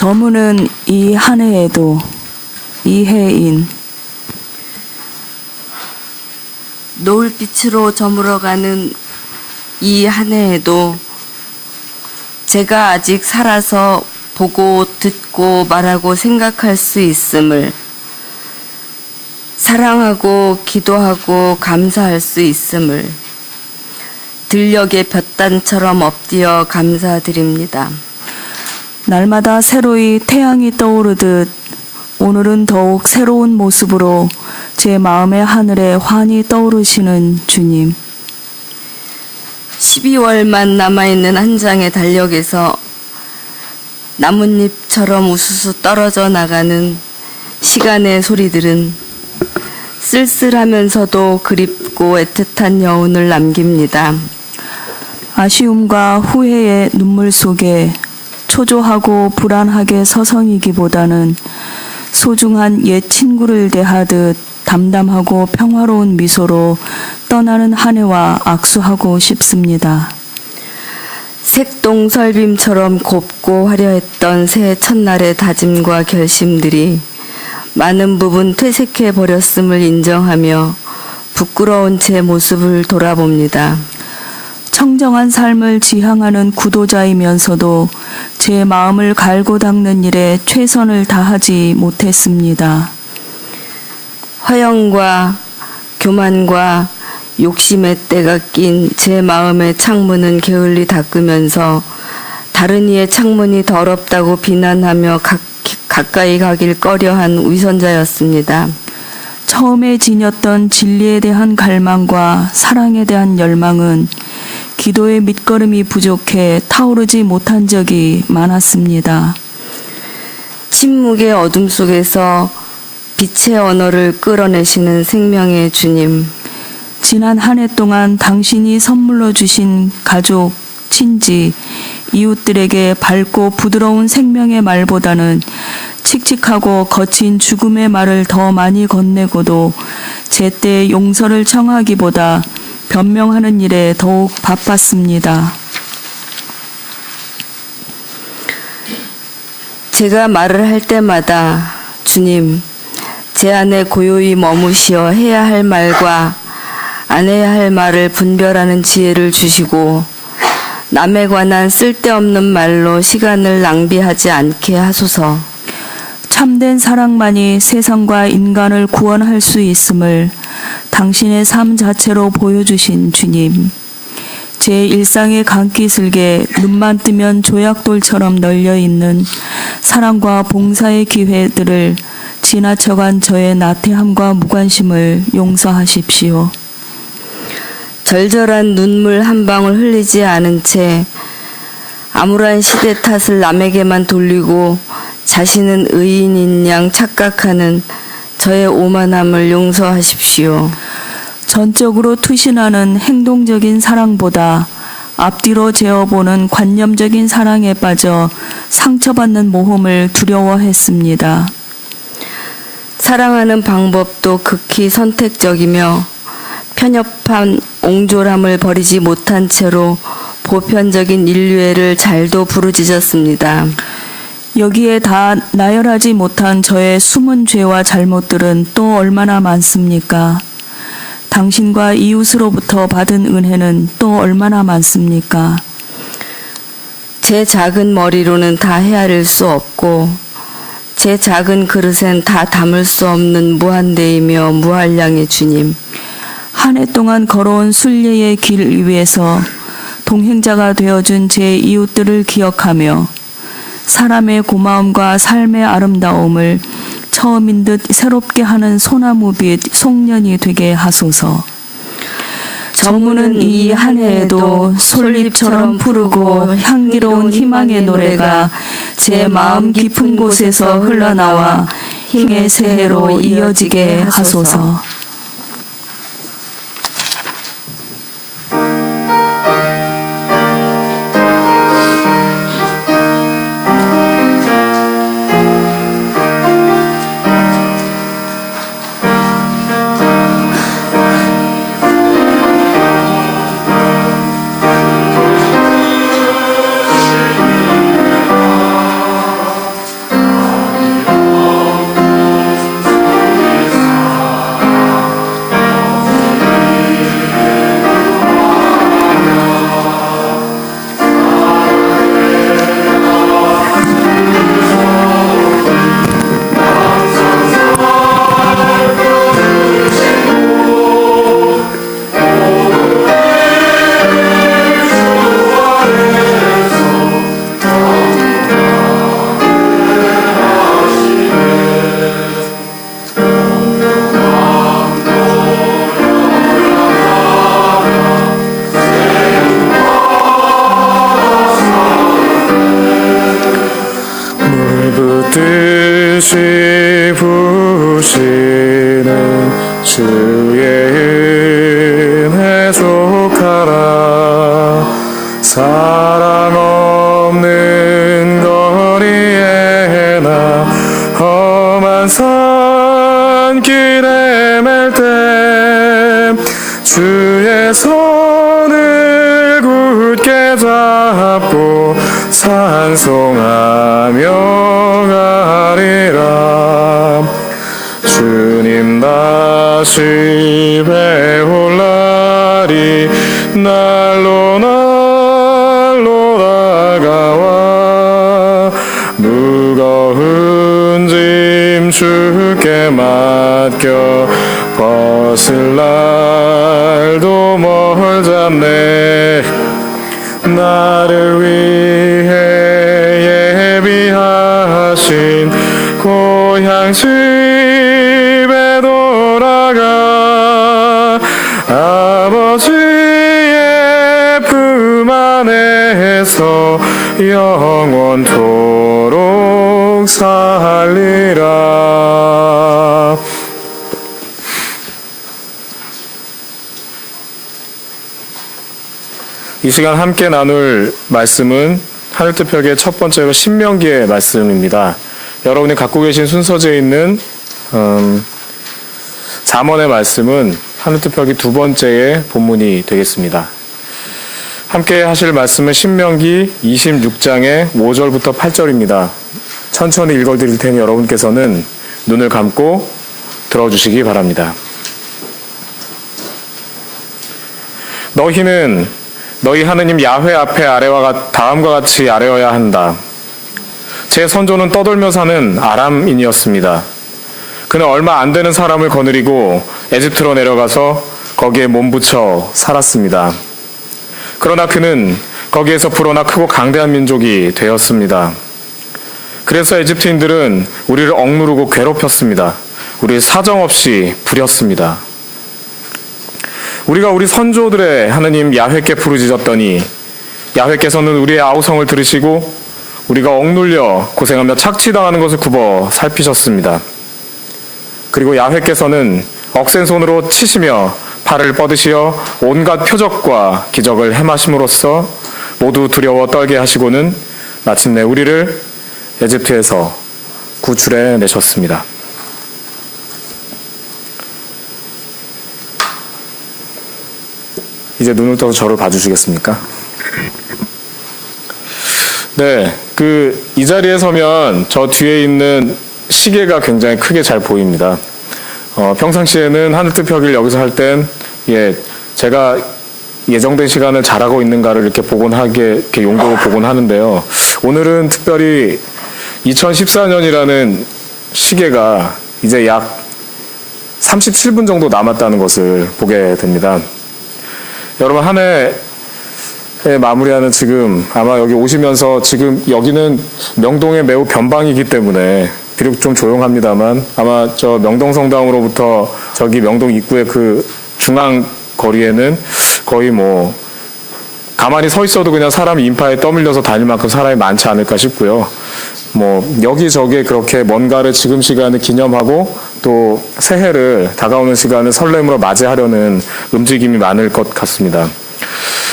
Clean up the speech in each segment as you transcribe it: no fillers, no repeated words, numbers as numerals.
저문은 이 한 해에도 이해인 노을빛으로 저물어가는 이 한 해에도 제가 아직 살아서 보고 듣고 말하고 생각할 수 있음을, 사랑하고 기도하고 감사할 수 있음을 들녘의 볕단처럼 엎드려 감사드립니다. 날마다 새로이 태양이 떠오르듯 오늘은 더욱 새로운 모습으로 제 마음의 하늘에 환히 떠오르시는 주님. 12월만 남아있는 한 장의 달력에서 나뭇잎처럼 우수수 떨어져 나가는 시간의 소리들은 쓸쓸하면서도 그립고 애틋한 여운을 남깁니다. 아쉬움과 후회의 눈물 속에 초조하고 불안하게 서성이기보다는 소중한 옛 친구를 대하듯 담담하고 평화로운 미소로 떠나는 한 해와 악수하고 싶습니다. 색동설빔처럼 곱고 화려했던 새해 첫날의 다짐과 결심들이 많은 부분 퇴색해 버렸음을 인정하며 부끄러운 제 모습을 돌아봅니다. 청정한 삶을 지향하는 구도자이면서도 제 마음을 갈고 닦는 일에 최선을 다하지 못했습니다. 허영과 교만과 욕심의 때가 낀 제 마음의 창문은 게을리 닦으면서 다른 이의 창문이 더럽다고 비난하며 가까이 가길 꺼려한 위선자였습니다. 처음에 지녔던 진리에 대한 갈망과 사랑에 대한 열망은 기도의 밑거름이 부족해 타오르지 못한 적이 많았습니다. 침묵의 어둠 속에서 빛의 언어를 끌어내시는 생명의 주님. 지난 한 해 동안 당신이 선물로 주신 가족, 친지, 이웃들에게 밝고 부드러운 생명의 말보다는 칙칙하고 거친 죽음의 말을 더 많이 건네고도 제때 용서를 청하기보다 변명하는 일에 더욱 바빴습니다. 제가 말을 할 때마다 주님, 제 안에 고요히 머무시어 해야 할 말과 안 해야 할 말을 분별하는 지혜를 주시고 남에 관한 쓸데없는 말로 시간을 낭비하지 않게 하소서. 참된 사랑만이 세상과 인간을 구원할 수 있음을 당신의 삶 자체로 보여주신 주님. 제 일상의 강기슬게 눈만 뜨면 조약돌처럼 널려있는 사랑과 봉사의 기회들을 지나쳐간 저의 나태함과 무관심을 용서하십시오. 절절한 눈물 한 방울 흘리지 않은 채 암울한 시대 탓을 남에게만 돌리고 자신은 의인인 양 착각하는 저의 오만함을 용서하십시오. 전적으로 투신하는 행동적인 사랑보다 앞뒤로 재어보는 관념적인 사랑에 빠져 상처받는 모험을 두려워했습니다. 사랑하는 방법도 극히 선택적이며 편협한 옹졸함을 버리지 못한 채로 보편적인 인류애를 잘도 부르짖었습니다. 여기에 다 나열하지 못한 저의 숨은 죄와 잘못들은 또 얼마나 많습니까? 당신과 이웃으로부터 받은 은혜는 또 얼마나 많습니까? 제 작은 머리로는 다 헤아릴 수 없고 제 작은 그릇엔 다 담을 수 없는 무한대이며 무한량의 주님. 한 해 동안 걸어온 순례의 길 위에서 동행자가 되어준 제 이웃들을 기억하며 사람의 고마움과 삶의 아름다움을 처음인 듯 새롭게 하는 소나무빛 송년이 되게 하소서. 저문은 이 한 해에도 솔잎처럼 푸르고 향기로운 희망의 노래가 제 마음 깊은 곳에서 흘러나와 힘의 새해로 이어지게 하소서. 주시는 주의 은혜 족하라. 사랑 없는 거리에 나 험한 산길에 맬 때 주의 손을 굳게 잡고 찬송하며 가리라. 주님 다시 배울 날이 날로 날로 다가와 무거운 짐 주께 맡겨 벗을 날도 멀잖네. 나를 위해 예비하신 고향 집에 돌아가 아버지의 품 안에서 영원토록 살리라. 이 시간 함께 나눌 말씀은 하늘특별기의 첫 번째로 신명기의 말씀입니다. 여러분이 갖고 계신 순서지에 있는 잠언의 말씀은 하늘특별기 두 번째의 본문이 되겠습니다. 함께 하실 말씀은 신명기 26장의 5절부터 8절입니다. 천천히 읽어드릴 테니 여러분께서는 눈을 감고 들어주시기 바랍니다. 너희는 너희 하느님 야훼 앞에 다음과 같이 아뢰어야 한다. 제 선조는 떠돌며 사는 아람인이었습니다. 그는 얼마 안 되는 사람을 거느리고 에집트로 내려가서 거기에 몸붙여 살았습니다. 그러나 그는 거기에서 불어나 크고 강대한 민족이 되었습니다. 그래서 에집트인들은 우리를 억누르고 괴롭혔습니다. 우리를 사정없이 부렸습니다. 우리가 우리 선조들의 하느님 야훼께 부르짖었더니 야훼께서는 우리의 아우성을 들으시고 우리가 억눌려 고생하며 착취당하는 것을 굽어 살피셨습니다. 그리고 야훼께서는 억센 손으로 치시며 팔을 뻗으시어 온갖 표적과 기적을 행하심으로써 모두 두려워 떨게 하시고는 마침내 우리를 에집트에서 구출해 내셨습니다. 이제 눈을 떠서 저를 봐주시겠습니까? 네, 이 자리에 서면 저 뒤에 있는 시계가 굉장히 크게 잘 보입니다. 평상시에는 하늘특별기를 여기서 할 땐, 제가 예정된 시간을 잘하고 있는가를 이렇게 이렇게 용도로 보곤 하는데요. 오늘은 특별히 2014년이라는 시계가 이제 약 37분 정도 남았다는 것을 보게 됩니다. 여러분, 한 해 마무리하는 지금 아마 여기 오시면서 지금 여기는 명동의 매우 변방이기 때문에 비록 좀 조용합니다만 아마 저 명동성당으로부터 저기 명동 입구의 그 중앙 거리에는 거의 뭐 가만히 서 있어도 그냥 사람이 인파에 떠밀려서 다닐 만큼 사람이 많지 않을까 싶고요. 뭐 여기저기에 그렇게 뭔가를 지금 시간을 기념하고 또 새해를 다가오는 시간을 설렘으로 맞이하려는 움직임이 많을 것 같습니다.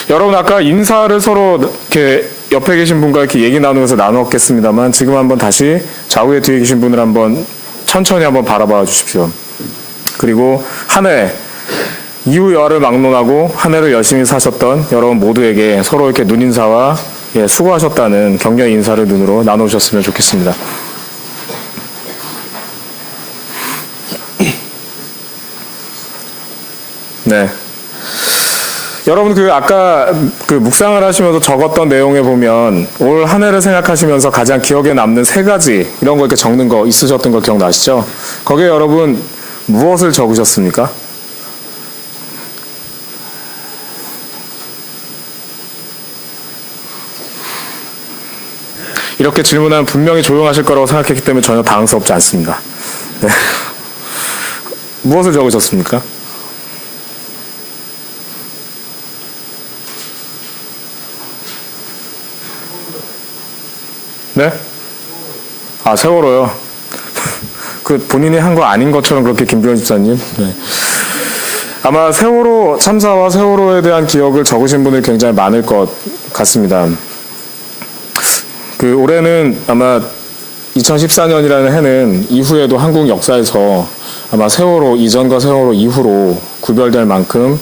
여러분, 아까 인사를 서로 이렇게 옆에 계신 분과 이렇게 얘기 나누면서 나누었겠습니다만 지금 한번 다시 좌우에 뒤에 계신 분을 한번 천천히 한번 바라봐 주십시오. 그리고 한 해 이후여를 막론하고 한 해를 열심히 사셨던 여러분 모두에게 서로 이렇게 눈인사와 수고하셨다는 격려의 인사를 눈으로 나누셨으면 좋겠습니다. 네. 여러분 아까 묵상을 하시면서 적었던 내용에 보면 올 한 해를 생각하시면서 가장 기억에 남는 세 가지 이런 거 이렇게 적는 거 있으셨던 거 기억나시죠? 거기에 여러분 무엇을 적으셨습니까? 이렇게 질문하면 분명히 조용하실 거라고 생각했기 때문에 전혀 당황스럽지 않습니다. 네. 무엇을 적으셨습니까? 네? 아, 세월호요. 그 본인이 한 거 아닌 것처럼 그렇게 김병현 집사님. 네. 아마 세월호 참사와 세월호에 대한 기억을 적으신 분들이 굉장히 많을 것 같습니다. 그 올해는 아마 2014년이라는 해는 이후에도 한국 역사에서 아마 세월호 이전과 세월호 이후로 구별될 만큼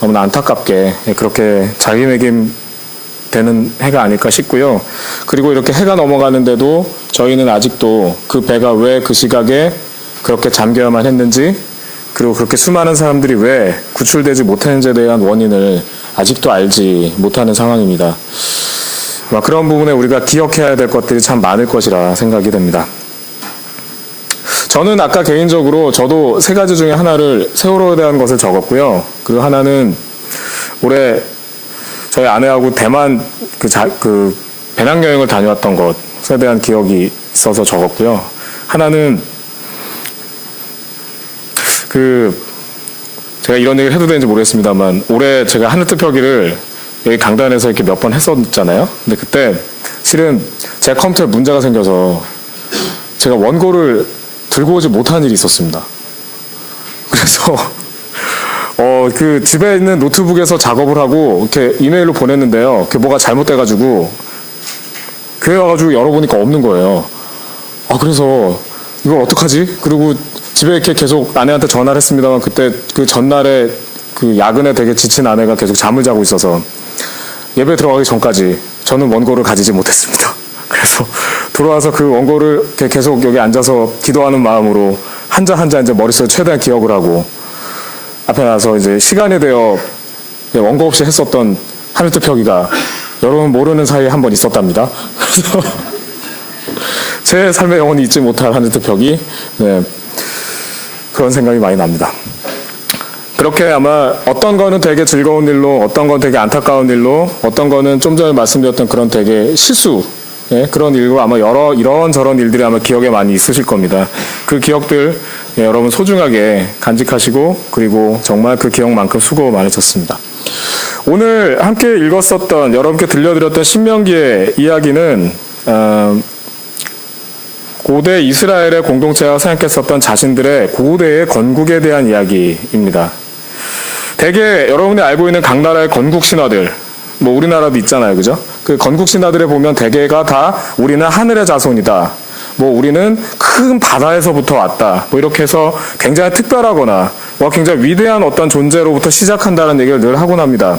너무나 안타깝게 그렇게 자기매김 되는 해가 아닐까 싶고요. 그리고 이렇게 해가 넘어가는데도 저희는 아직도 그 배가 왜 그 시각에 그렇게 잠겨야만 했는지, 그리고 그렇게 수많은 사람들이 왜 구출되지 못했는지에 대한 원인을 아직도 알지 못하는 상황입니다. 그런 부분에 우리가 기억해야 될 것들이 참 많을 것이라 생각이 됩니다. 저는 아까 개인적으로 저도 세 가지 중에 하나를 세월호에 대한 것을 적었고요. 그리고 하나는 올해 저희 아내하고 대만 그 배낭여행을 다녀왔던 것에 대한 기억이 있어서 적었고요. 하나는 제가 이런 얘기를 해도 되는지 모르겠습니다만 올해 제가 하늘뜻 펴기를 여기 강단에서 이렇게 몇 번 했었잖아요. 근데 그때 실은 제 컴퓨터에 문제가 생겨서 제가 원고를 들고 오지 못한 일이 있었습니다. 그래서 그 집에 있는 노트북에서 작업을 하고 이렇게 이메일로 보냈는데요. 그게 뭐가 잘못돼가지고 교회 와가지고 열어보니까 없는 거예요. 그래서 이걸 어떡하지? 그리고 집에 이렇게 계속 아내한테 전화를 했습니다만 그때 그 전날에 그 야근에 되게 지친 아내가 계속 잠을 자고 있어서 예배 들어가기 전까지 저는 원고를 가지지 못했습니다. 그래서 돌아와서 그 원고를 이렇게 계속 여기 앉아서 기도하는 마음으로 한자 한자 이제 머릿속에 최대한 기억을 하고 앞에 나서 이제 시간이 되어 원고 없이 했었던 하늘뜻 펴기가 여러분 모르는 사이에 한 번 있었답니다. 그래서 제 삶에 영원히 잊지 못할 하늘뜻 펴기, 네, 그런 생각이 많이 납니다. 그렇게 아마 어떤 거는 되게 즐거운 일로, 어떤 건 되게 안타까운 일로, 어떤 거는 좀 전에 말씀드렸던 그런 되게 실수, 그런 일로 아마 여러 이런저런 일들이 아마 기억에 많이 있으실 겁니다. 그 기억들 여러분 소중하게 간직하시고 그리고 정말 그 기억만큼 수고 많으셨습니다. 오늘 함께 읽었었던 여러분께 들려드렸던 신명기의 이야기는 고대 이스라엘의 공동체가 생각했었던 자신들의 고대의 건국에 대한 이야기입니다. 대개 여러분이 알고 있는 각 나라의 건국 신화들, 뭐 우리나라도 있잖아요, 그죠? 그 건국 신화들에 보면 대개가 다 우리는 하늘의 자손이다, 뭐 우리는 큰 바다에서부터 왔다, 뭐 이렇게 해서 굉장히 특별하거나 굉장히 위대한 어떤 존재로부터 시작한다는 얘기를 늘 하곤 합니다.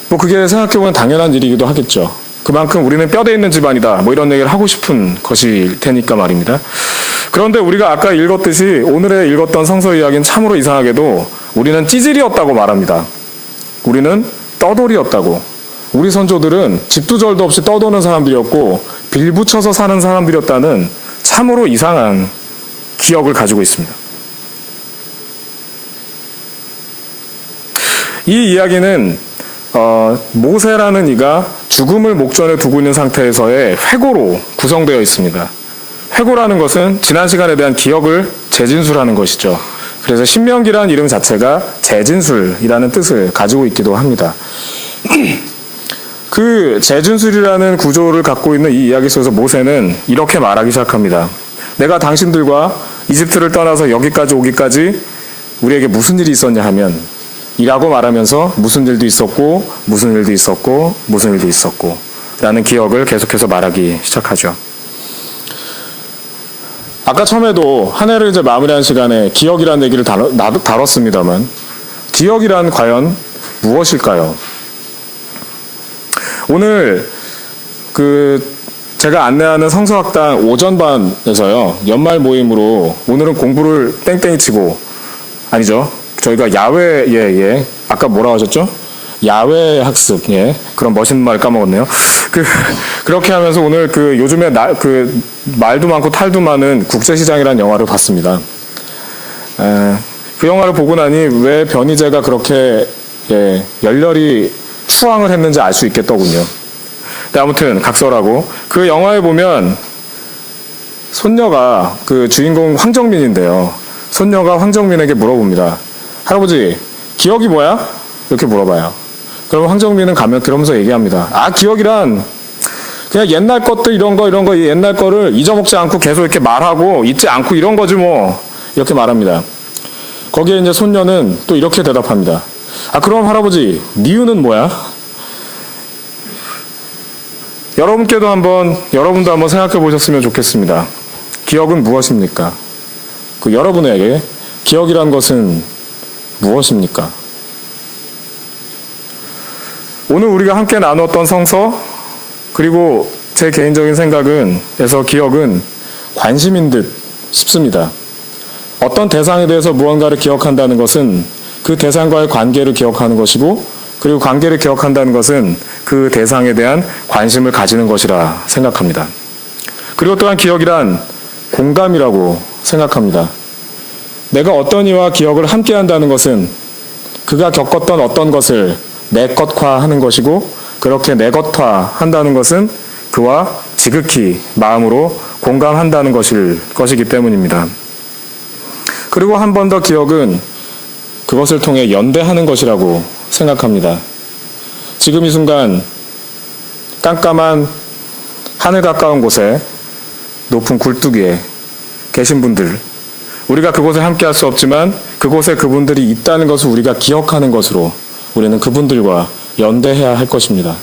뭐 그게 생각해보면 당연한 일이기도 하겠죠. 그만큼 우리는 뼈대 있는 집안이다, 뭐 이런 얘기를 하고 싶은 것일 테니까 말입니다. 그런데 우리가 아까 읽었듯이 오늘의 읽었던 성서 이야기는 참으로 이상하게도 우리는 찌질이었다고 말합니다. 우리는 떠돌이였다고. 우리 선조들은 집도 절도 없이 떠도는 사람들이었고 빌붙여서 사는 사람들이었다는 참으로 이상한 기억을 가지고 있습니다. 이 이야기는 모세라는 이가 죽음을 목전에 두고 있는 상태에서의 회고로 구성되어 있습니다. 회고라는 것은 지난 시간에 대한 기억을 재진술하는 것이죠. 그래서 신명기라는 이름 자체가 재진술이라는 뜻을 가지고 있기도 합니다. 그 재진술이라는 구조를 갖고 있는 이 이야기 속에서 모세는 이렇게 말하기 시작합니다. 내가 당신들과 이집트를 떠나서 여기까지 오기까지 우리에게 무슨 일이 있었냐 하면, 이라고 말하면서 무슨 일도 있었고 무슨 일도 있었고 무슨 일도 있었고 라는 기억을 계속해서 말하기 시작하죠. 아까 처음에도 한 해를 이제 마무리하는 시간에 기억이라는 얘기를 다뤘습니다만 기억이란 과연 무엇일까요? 오늘 제가 안내하는 성서학당 오전반에서요, 연말 모임으로 오늘은 공부를 땡땡이 치고, 아니죠, 저희가 야외, 아까 뭐라고 하셨죠? 야외 학습, 그런 멋있는 말 까먹었네요. 그렇게 하면서 오늘 요즘에 말도 많고 탈도 많은 국제시장이라는 영화를 봤습니다. 그 영화를 보고 나니 왜 변희재가 그렇게 열렬히 추앙을 했는지 알 수 있겠더군요. 근데 아무튼 각설하고, 그 영화에 보면 손녀가 그 주인공 황정민인데요. 손녀가 황정민에게 물어봅니다. 할아버지, 기억이 뭐야? 이렇게 물어봐요. 그럼 황정민은 가면 그러면서 얘기합니다. 기억이란 그냥 옛날 것들 이런 거 옛날 거를 잊어먹지 않고 계속 이렇게 말하고 잊지 않고 이런 거지 뭐 이렇게 말합니다. 거기에 이제 손녀는 또 이렇게 대답합니다. 아 그럼 할아버지 니은은 뭐야? 여러분도 한번 생각해 보셨으면 좋겠습니다. 기억은 무엇입니까? 그 여러분에게 기억이란 것은 무엇입니까? 오늘 우리가 함께 나눴던 성서 그리고 제 개인적인 생각에서 기억은 관심인 듯 싶습니다. 어떤 대상에 대해서 무언가를 기억한다는 것은 그 대상과의 관계를 기억하는 것이고 그리고 관계를 기억한다는 것은 그 대상에 대한 관심을 가지는 것이라 생각합니다. 그리고 또한 기억이란 공감이라고 생각합니다. 내가 어떤 이와 기억을 함께 한다는 것은 그가 겪었던 어떤 것을 내 것화하는 것이고 그렇게 내 것화한다는 것은 그와 지극히 마음으로 공감한다는 것이기 때문입니다. 그리고 한 번 더 기억은 그것을 통해 연대하는 것이라고 생각합니다. 지금 이 순간 깜깜한 하늘 가까운 곳에 높은 굴뚝 위에 계신 분들, 우리가 그곳에 함께 할 수 없지만 그곳에 그분들이 있다는 것을 우리가 기억하는 것으로 우리는 그분들과 연대해야 할 것입니다.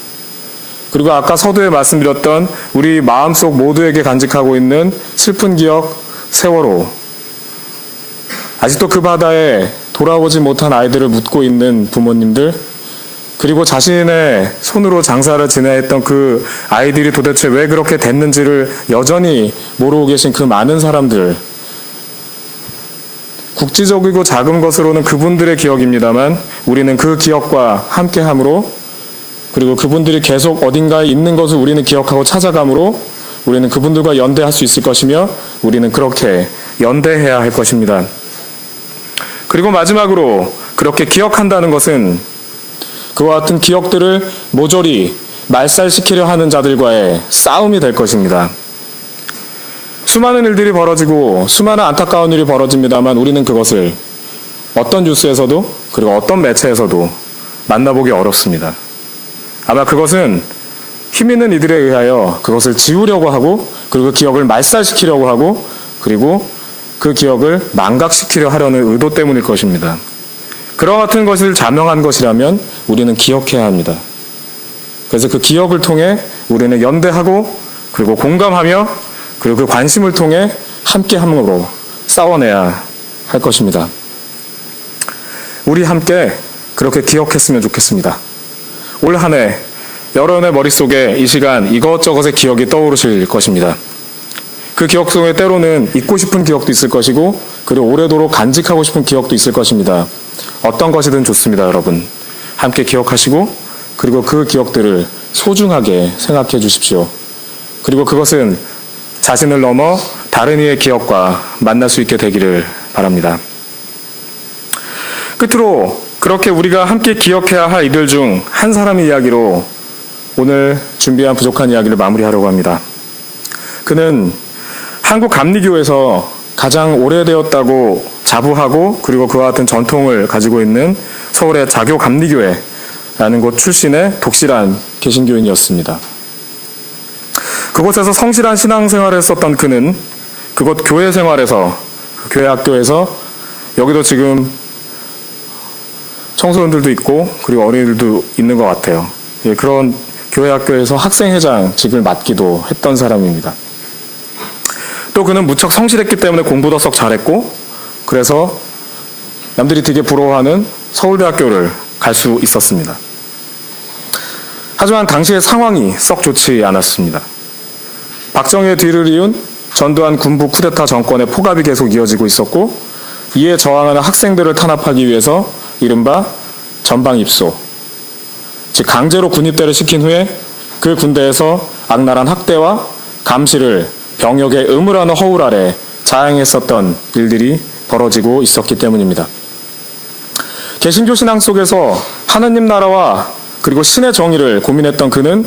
그리고 아까 서두에 말씀드렸던 우리 마음속 모두에게 간직하고 있는 슬픈 기억, 세월호, 아직도 그 바다에 돌아오지 못한 아이들을 묻고 있는 부모님들, 그리고 자신의 손으로 장사를 지내했던 그 아이들이 도대체 왜 그렇게 됐는지를 여전히 모르고 계신 그 많은 사람들, 국지적이고 작은 것으로는 그분들의 기억입니다만 우리는 그 기억과 함께함으로 그리고 그분들이 계속 어딘가에 있는 것을 우리는 기억하고 찾아감으로 우리는 그분들과 연대할 수 있을 것이며 우리는 그렇게 연대해야 할 것입니다. 그리고 마지막으로 그렇게 기억한다는 것은 그와 같은 기억들을 모조리 말살시키려 하는 자들과의 싸움이 될 것입니다. 수많은 일들이 벌어지고 수많은 안타까운 일이 벌어집니다만 우리는 그것을 어떤 뉴스에서도 그리고 어떤 매체에서도 만나보기 어렵습니다. 아마 그것은 힘 있는 이들에 의하여 그것을 지우려고 하고 그리고 그 기억을 말살시키려고 하고 그리고 그 기억을 망각시키려 하려는 의도 때문일 것입니다. 그와 같은 것을 자명한 것이라면 우리는 기억해야 합니다. 그래서 그 기억을 통해 우리는 연대하고 그리고 공감하며 그리고 그 관심을 통해 함께함으로 싸워내야 할 것입니다. 우리 함께 그렇게 기억했으면 좋겠습니다. 올 한 해 여러분의 머릿속에 이 시간 이것저것의 기억이 떠오르실 것입니다. 그 기억 속에 때로는 잊고 싶은 기억도 있을 것이고 그리고 오래도록 간직하고 싶은 기억도 있을 것입니다. 어떤 것이든 좋습니다, 여러분. 함께 기억하시고 그리고 그 기억들을 소중하게 생각해 주십시오. 그리고 그것은 자신을 넘어 다른 이의 기억과 만날 수 있게 되기를 바랍니다. 끝으로 그렇게 우리가 함께 기억해야 할 이들 중 한 사람의 이야기로 오늘 준비한 부족한 이야기를 마무리하려고 합니다. 그는 한국 감리교에서 가장 오래되었다고 자부하고 그리고 그와 같은 전통을 가지고 있는 서울의 자교 감리교회라는 곳 출신의 독실한 개신교인이었습니다. 그곳에서 성실한 신앙생활을 했었던 그는 그곳 교회 생활에서 교회 학교에서 여기도 지금 청소년들도 있고 그리고 어린이들도 있는 것 같아요. 그런 교회 학교에서 학생회장직을 맡기도 했던 사람입니다. 또 그는 무척 성실했기 때문에 공부도 썩 잘했고 그래서 남들이 되게 부러워하는 서울대학교를 갈 수 있었습니다. 하지만 당시의 상황이 썩 좋지 않았습니다. 박정희의 뒤를 이은 전두환 군부 쿠데타 정권의 포갑이 계속 이어지고 있었고 이에 저항하는 학생들을 탄압하기 위해서 이른바 전방입소, 즉 강제로 군입대를 시킨 후에 그 군대에서 악랄한 학대와 감시를 병역의 의무라는 허울 아래 자행했었던 일들이 벌어지고 있었기 때문입니다. 개신교 신앙 속에서 하느님 나라와 그리고 신의 정의를 고민했던 그는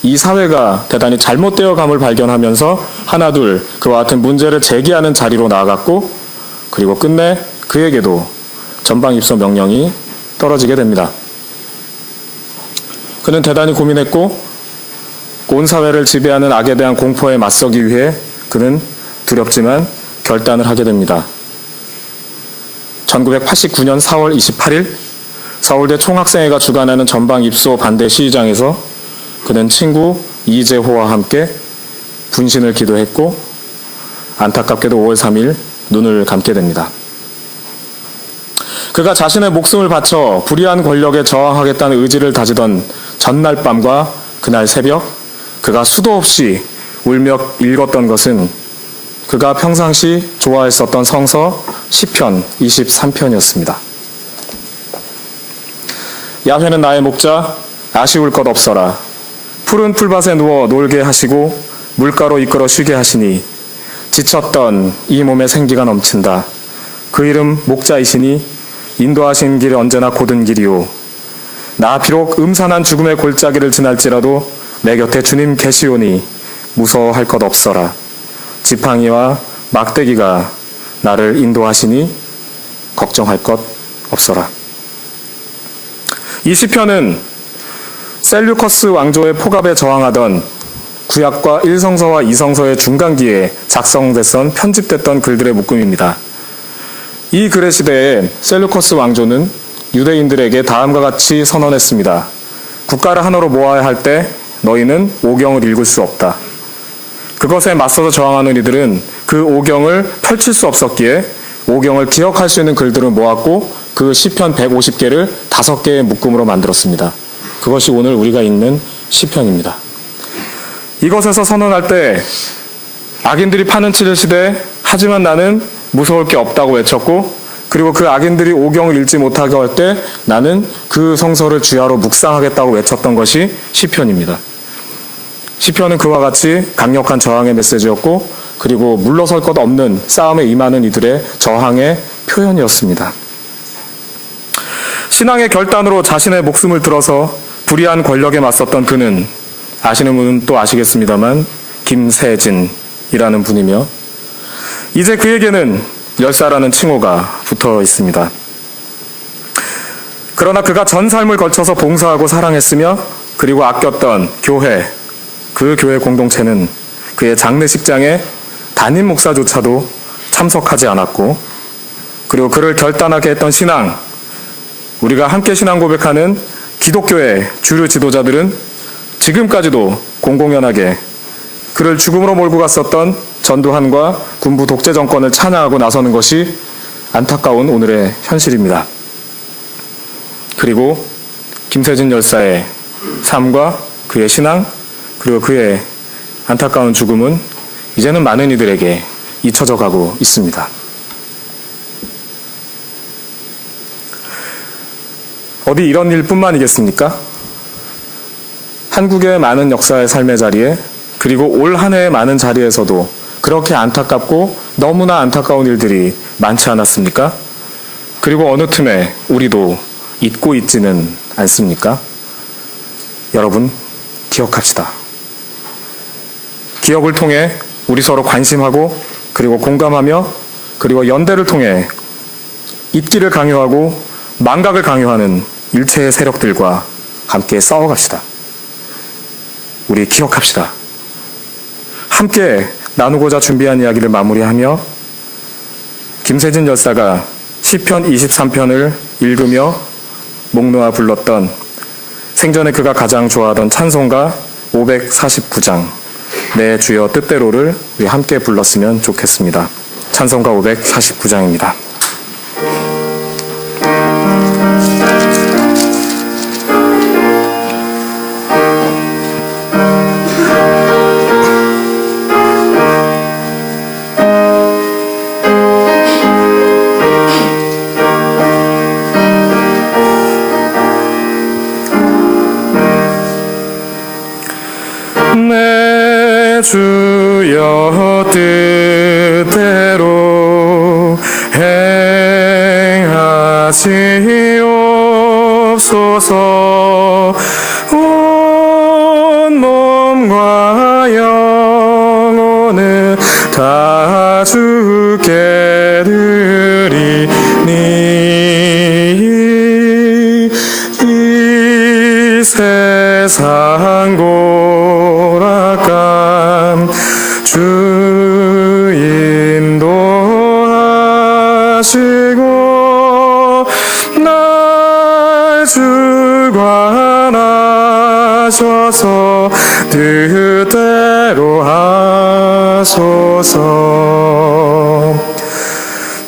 이 사회가 대단히 잘못되어 감을 발견하면서 하나둘 그와 같은 문제를 제기하는 자리로 나아갔고 그리고 끝내 그에게도 전방입소 명령이 떨어지게 됩니다. 그는 대단히 고민했고 온 사회를 지배하는 악에 대한 공포에 맞서기 위해 그는 두렵지만 결단을 하게 됩니다. 1989년 4월 28일 서울대 총학생회가 주관하는 전방 입소 반대 시위장에서 그는 친구 이재호와 함께 분신을 기도했고 안타깝게도 5월 3일 눈을 감게 됩니다. 그가 자신의 목숨을 바쳐 불의한 권력에 저항하겠다는 의지를 다지던 전날 밤과 그날 새벽 그가 수도 없이 울며 읽었던 것은 그가 평상시 좋아했었던 성서 시편 23편이었습니다. 야훼는 나의 목자, 아쉬울 것 없어라. 푸른 풀밭에 누워 놀게 하시고 물가로 이끌어 쉬게 하시니 지쳤던 이 몸에 생기가 넘친다. 그 이름 목자이시니 인도하신 길 언제나 곧은 길이오. 나 비록 음산한 죽음의 골짜기를 지날지라도 내 곁에 주님 계시오니 무서워할 것 없어라. 지팡이와 막대기가 나를 인도하시니 걱정할 것 없어라. 이 시편은 셀류커스 왕조의 포갑에 저항하던 구약과 1성서와 2성서의 중간기에 작성됐던 편집됐던 글들의 묶음입니다. 이 글의 시대에 셀류커스 왕조는 유대인들에게 다음과 같이 선언했습니다. 국가를 하나로 모아야 할 때 너희는 오경을 읽을 수 없다. 그것에 맞서서 저항하는 이들은 그 오경을 펼칠 수 없었기에 오경을 기억할 수 있는 글들을 모았고 그 시편 150개를 5개의 묶음으로 만들었습니다. 그것이 오늘 우리가 읽는 시편입니다. 이것에서 선언할 때 악인들이 파는 치를 시되 하지만 나는 무서울 게 없다고 외쳤고 그리고 그 악인들이 오경을 읽지 못하게 할 때 나는 그 성서를 주야로 묵상하겠다고 외쳤던 것이 시편입니다. 시편은 그와 같이 강력한 저항의 메시지였고 그리고 물러설 것 없는 싸움에 임하는 이들의 저항의 표현이었습니다. 신앙의 결단으로 자신의 목숨을 들어서 불의한 권력에 맞섰던 그는 아시는 분은 또 아시겠습니다만 김세진이라는 분이며 이제 그에게는 열사라는 칭호가 붙어 있습니다. 그러나 그가 전 삶을 거쳐서 봉사하고 사랑했으며 그리고 아꼈던 교회, 그 교회 공동체는 그의 장례식장에 담임 목사조차도 참석하지 않았고 그리고 그를 결단하게 했던 신앙, 우리가 함께 신앙 고백하는 기독교의 주류 지도자들은 지금까지도 공공연하게 그를 죽음으로 몰고 갔었던 전두환과 군부 독재 정권을 찬양하고 나서는 것이 안타까운 오늘의 현실입니다. 그리고 김세진 열사의 삶과 그의 신앙 그리고 그의 안타까운 죽음은 이제는 많은 이들에게 잊혀져 가고 있습니다. 어디 이런 일뿐만이겠습니까? 한국의 많은 역사의 삶의 자리에 그리고 올 한 해의 많은 자리에서도 그렇게 안타깝고 너무나 안타까운 일들이 많지 않았습니까? 그리고 어느 틈에 우리도 잊고 있지는 않습니까? 여러분, 기억합시다. 기억을 통해 우리 서로 관심하고 그리고 공감하며 그리고 연대를 통해 잊기를 강요하고 망각을 강요하는 일체의 세력들과 함께 싸워갑시다. 우리 기억합시다. 함께 나누고자 준비한 이야기를 마무리하며 김세진 열사가 시편 23편을 읽으며 목 놓아 불렀던 생전에 그가 가장 좋아하던 찬송가 549장 내 주여 뜻대로를 우리 함께 불렀으면 좋겠습니다. 찬송가 549장입니다. 내 주여 뜻대로 행하시옵소서. 온 몸과 영혼을 다 주께 드리니 이 세상 주관하셔서 뜻대로 하소서.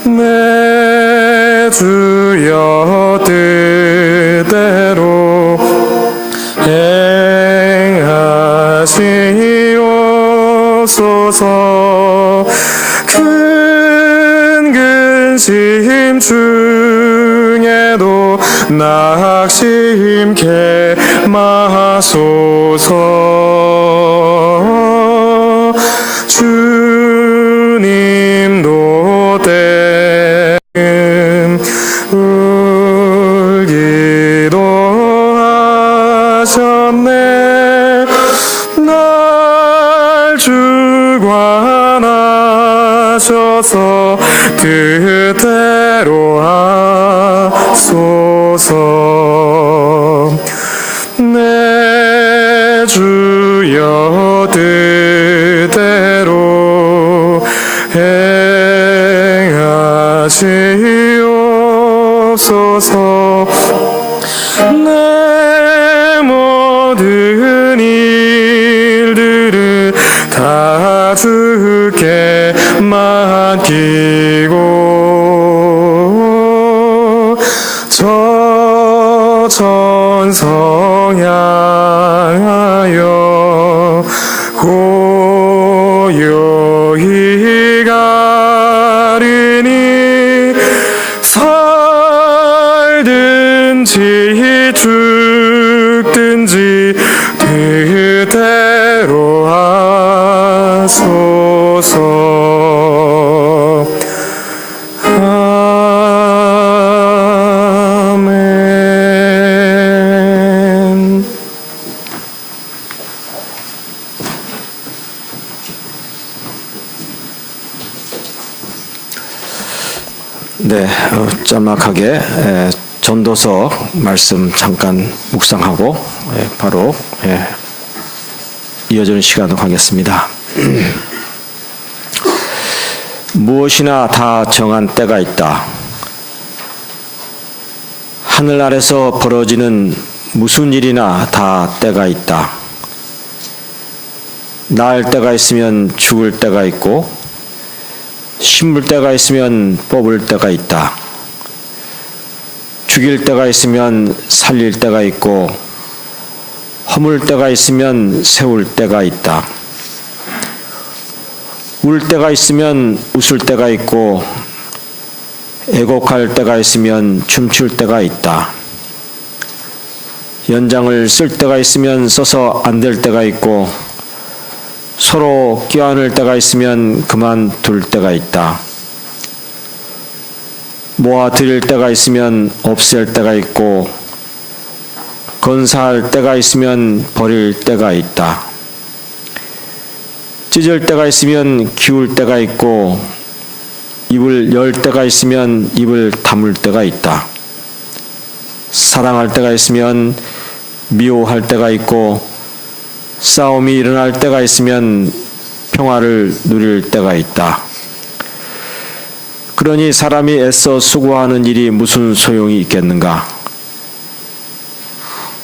내 주여 뜻대로 행하시옵소서. 큰 근심 중에도 낙심케 마소서. 주님도 때금 울기도 하셨네. 날 주관하셔서 뜻대로 하소서. 내 주여 뜻대로 행하시옵소서. 내 모든 일들을 다 주께 맡기고 저 천성 향하여 고요히 가리니 살든지 죽든지 뜻대로 하소서. 아멘. 네, 짤막하게 전도서 말씀 잠깐 묵상하고 바로 이어지는 시간으로 가겠습니다. 무엇이나 다 정한 때가 있다. 하늘 아래서 벌어지는 무슨 일이나 다 때가 있다. 낳을 때가 있으면 죽을 때가 있고 심을 때가 있으면 뽑을 때가 있다. 죽일 때가 있으면 살릴 때가 있고 허물 때가 있으면 세울 때가 있다. 울 때가 있으면 웃을 때가 있고 애곡할 때가 있으면 춤출 때가 있다. 연장을 쓸 때가 있으면 써서 안 될 때가 있고 서로 껴안을 때가 있으면 그만둘 때가 있다. 모아 드릴 때가 있으면 없앨 때가 있고 건사할 때가 있으면 버릴 때가 있다. 찢을 때가 있으면 기울 때가 있고 입을 열 때가 있으면 입을 다물 때가 있다. 사랑할 때가 있으면 미워할 때가 있고 싸움이 일어날 때가 있으면 평화를 누릴 때가 있다. 그러니 사람이 애써 수고하는 일이 무슨 소용이 있겠는가?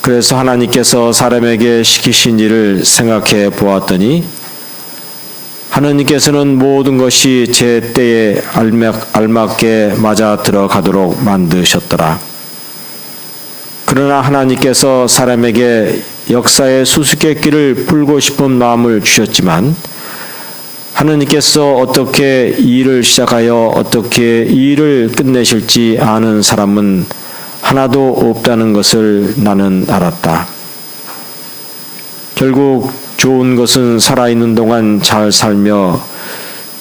그래서 하나님께서 사람에게 시키신 일을 생각해 보았더니 하나님께서는 모든 것이 제 때에 알맞게 맞아 들어가도록 만드셨더라. 그러나 하나님께서 사람에게 역사의 수수께끼를 풀고 싶은 마음을 주셨지만 하나님께서 어떻게 이 일을 시작하여 어떻게 이 일을 끝내실지 아는 사람은 하나도 없다는 것을 나는 알았다. 결국 좋은 것은 살아있는 동안 잘 살며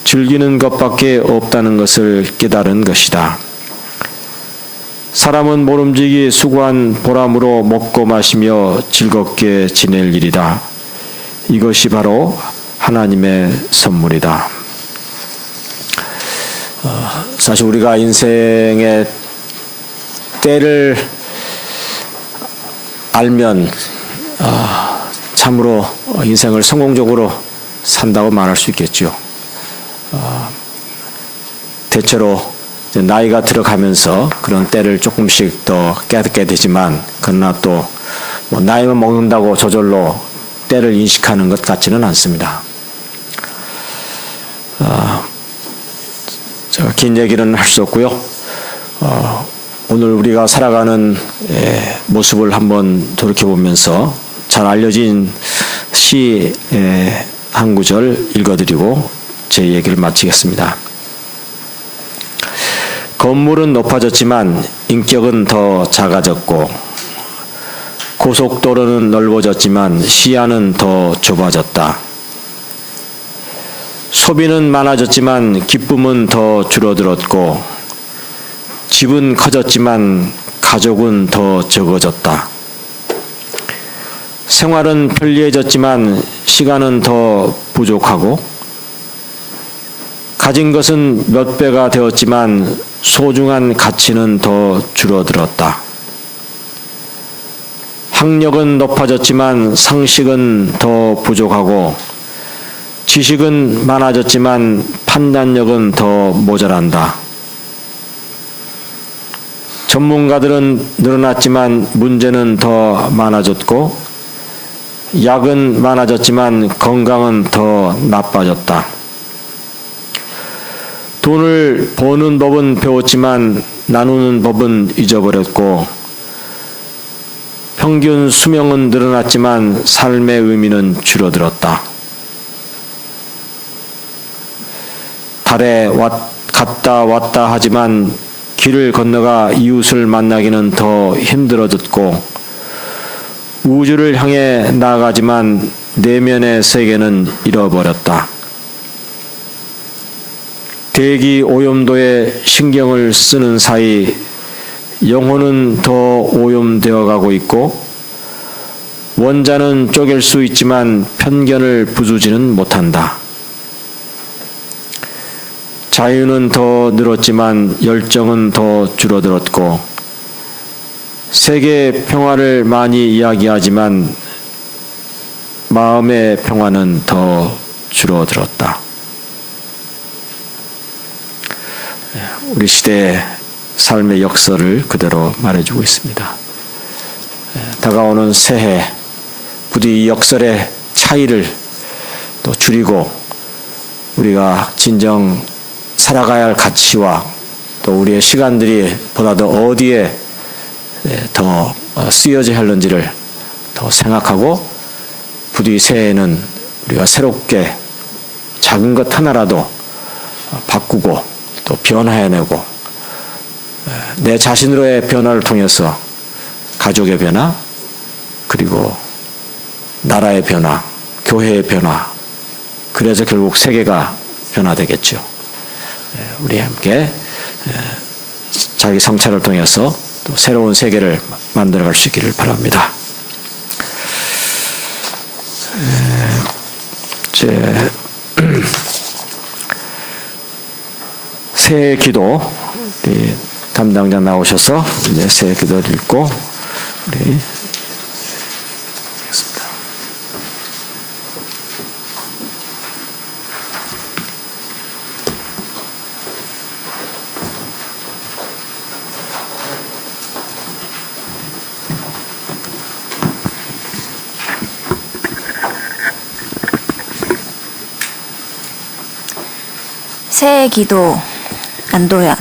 즐기는 것밖에 없다는 것을 깨달은 것이다. 사람은 모름지기 수고한 보람으로 먹고 마시며 즐겁게 지낼 일이다. 이것이 바로 하나님의 선물이다. 사실 우리가 인생의 때를 알면 참으로 인생을 성공적으로 산다고 말할 수 있겠죠. 대체로 이제 나이가 들어가면서 그런 때를 조금씩 더 깨닫게 되지만, 그러나 또 뭐 나이만 먹는다고 저절로 때를 인식하는 것 같지는 않습니다. 제가 긴 얘기는 할 수 없고요. 오늘 우리가 살아가는 모습을 한번 돌이켜보면서 잘 알려진 시 한 구절 읽어드리고 제 얘기를 마치겠습니다. 건물은 높아졌지만 인격은 더 작아졌고, 고속도로는 넓어졌지만 시야는 더 좁아졌다. 소비는 많아졌지만 기쁨은 더 줄어들었고, 집은 커졌지만 가족은 더 적어졌다. 생활은 편리해졌지만 시간은 더 부족하고, 가진 것은 몇 배가 되었지만 소중한 가치는 더 줄어들었다. 학력은 높아졌지만 상식은 더 부족하고, 지식은 많아졌지만 판단력은 더 모자란다. 전문가들은 늘어났지만 문제는 더 많아졌고, 약은 많아졌지만 건강은 더 나빠졌다. 돈을 버는 법은 배웠지만 나누는 법은 잊어버렸고, 평균 수명은 늘어났지만 삶의 의미는 줄어들었다. 달에 갔다 왔다 하지만 길을 건너가 이웃을 만나기는 더 힘들어졌고, 우주를 향해 나아가지만 내면의 세계는 잃어버렸다. 대기 오염도에 신경을 쓰는 사이 영혼은 더 오염되어 가고 있고, 원자는 쪼갤 수 있지만 편견을 부수지는 못한다. 자유는 더 늘었지만 열정은 더 줄어들었고, 세계 평화를 많이 이야기하지만 마음의 평화는 더 줄어들었다. 우리 시대의 삶의 역설을 그대로 말해주고 있습니다. 다가오는 새해, 부디 이 역설의 차이를 또 줄이고 우리가 진정 살아가야 할 가치와 또 우리의 시간들이 보다 더 어디에 더 쓰여져야 하는지를 더 생각하고, 부디 새해에는 우리가 새롭게 작은 것 하나라도 바꾸고 또 변화해내고, 내 자신으로의 변화를 통해서 가족의 변화, 그리고 나라의 변화, 교회의 변화, 그래서 결국 세계가 변화되겠죠. 우리 함께 자기 성찰을 통해서 또 새로운 세계를 만들어갈 수 있기를 바랍니다. 새해 기도, 우리 담당자 나오셔서 이제 새해 기도를 읽고 우리 하겠습니다. 새해 기도. 안도현.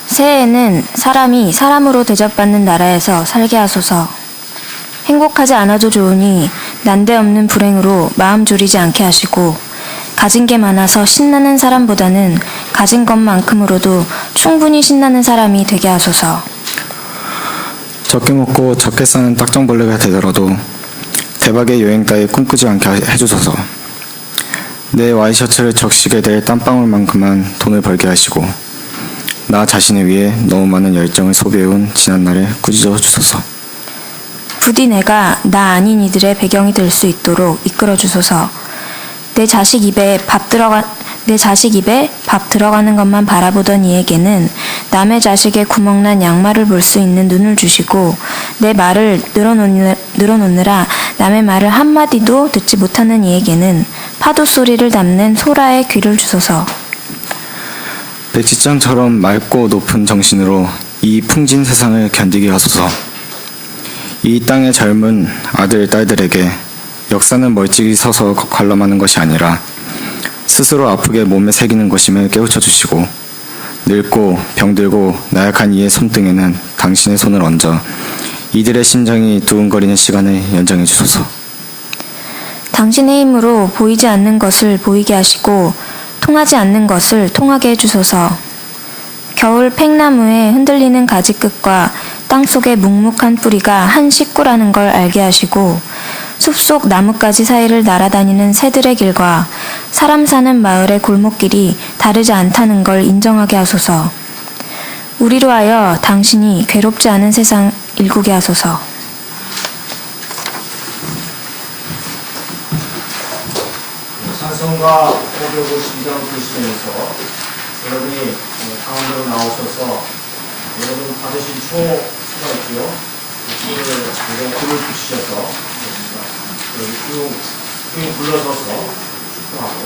새해에는 사람이 사람으로 대접받는 나라에서 살게 하소서. 행복하지 않아도 좋으니 난데없는 불행으로 마음 졸이지 않게 하시고, 가진 게 많아서 신나는 사람보다는 가진 것만큼으로도 충분히 신나는 사람이 되게 하소서. 적게 먹고 적게 사는 딱정벌레가 되더라도 대박의 여행 따위 꿈꾸지 않게 해주소서. 내 와이셔츠를 적시게 될 땀방울만큼만 돈을 벌게 하시고, 나 자신을 위해 너무 많은 열정을 소비해온 지난날을 꾸짖어 주소서. 부디 내가 나 아닌 이들의 배경이 될 수 있도록 이끌어 주소서. 내 자식 입에 밥 들어가는 것만 바라보던 이에게는 남의 자식의 구멍난 양말을 볼 수 있는 눈을 주시고, 내 말을 늘어놓느라 남의 말을 한마디도 듣지 못하는 이에게는 파도 소리를 담는 소라의 귀를 주소서. 백지장처럼 맑고 높은 정신으로 이 풍진 세상을 견디게 하소서. 이 땅의 젊은 아들, 딸들에게 역사는 멀찍이 서서 관람하는 것이 아니라 스스로 아프게 몸에 새기는 것임을 깨우쳐 주시고, 늙고 병들고 나약한 이의 손등에는 당신의 손을 얹어 이들의 심장이 두근거리는 시간을 연장해 주소서. 당신의 힘으로 보이지 않는 것을 보이게 하시고 통하지 않는 것을 통하게 해주소서. 겨울 팽나무의 흔들리는 가지끝과 땅속의 묵묵한 뿌리가 한 식구라는 걸 알게 하시고 숲속 나뭇가지 사이를 날아다니는 새들의 길과 사람 사는 마을의 골목길이 다르지 않다는 걸 인정하게 하소서. 우리로 하여 당신이 괴롭지 않은 세상 일구게 하소서. 찬송가 552장 부르시면서 여러분이 가운데로 나오셔서 여러분 받으신 초가 있고요. 초를 불을 붙이셔서 여기 쭉 불러서서 축구하고